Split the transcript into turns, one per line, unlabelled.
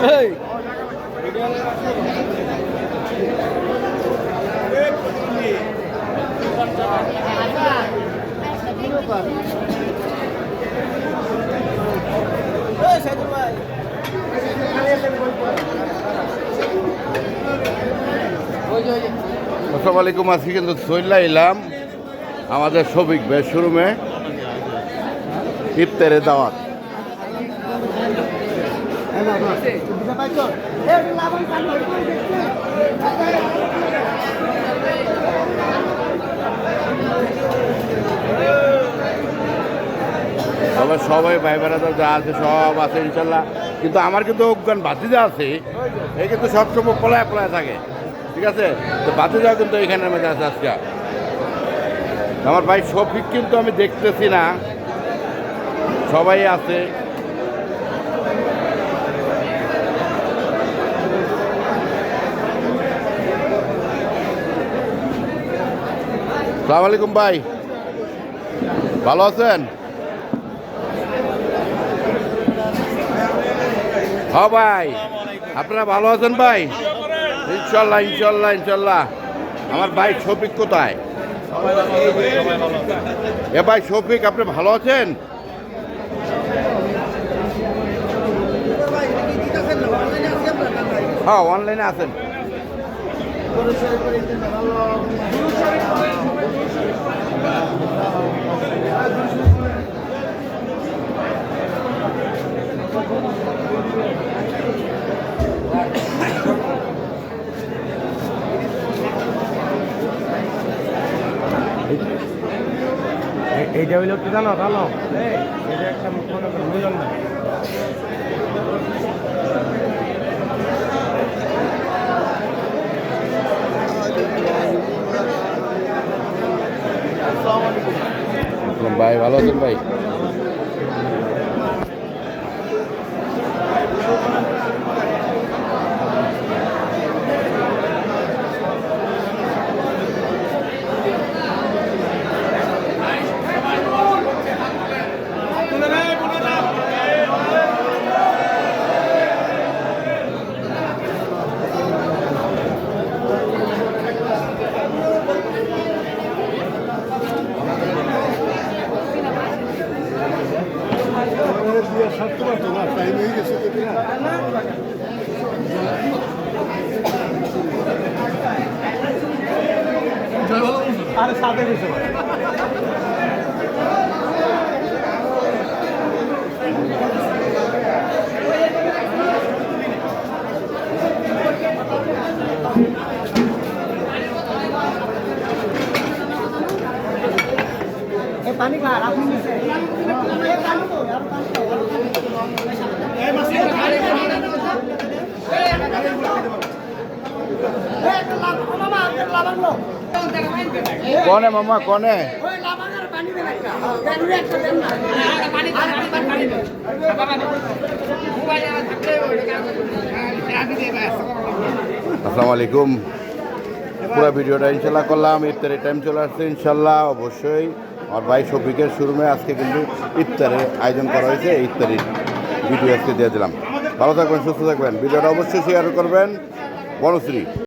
আসসালামু আলাইকুম। আজকে কিন্তু চলে এলাম আমাদের শফিক ভাই শোরুমে ইফতারের দাওয়াত। সবাই ভাই বেড়াদার যা আছে সব আছে ইনশাল্লাহ, কিন্তু আমার কিন্তু অজ্ঞান বাতিজা আছে, এই কিন্তু সবসময় পলায় পলায় থাকে, ঠিক আছে? তো বাতিজাও কিন্তু এখানের মধ্যে আছে আজকে। আমার ভাই শফিক কিন্তু আমি দেখতেছি না, সবাই আছে। আসসালামু আলাইকুম ভাই, ভালো আছেন? হ্যাঁ ভাই, আপনারা ভালো আছেন ভাই? ইনশাল্লাহ ইনশাল্লাহ ইনশাল্লাহ। আমার ভাই শফিক কোথায়? এ ভাই শফিক, আপনি ভালো আছেন? হ্যাঁ, অনলাইনে আছেন।
এইটা হইলো কি জানো ভালো, এটা একটা বুঝলাম না।
ভাই ভালো আছেন ভাই?
আরে সাথে গেছে पानी का
कौन है मामा, कौन है? আসসালামু আলাইকুম। পুরো ভিডিওটা ইনশাল্লাহ করলাম। ইফতারের টাইম চলে আসছে ইনশাল্লাহ। অবশ্যই আমার ভাই শফিকের শোরুমে আজকে কিন্তু ইফতারের আয়োজন করা হয়েছে। ইফতারের ভিডিও আজকে দিয়ে দিলাম। ভালো থাকবেন, সুস্থ থাকবেন। ভিডিওটা অবশ্যই শেয়ার করবেন। বনশ্রী।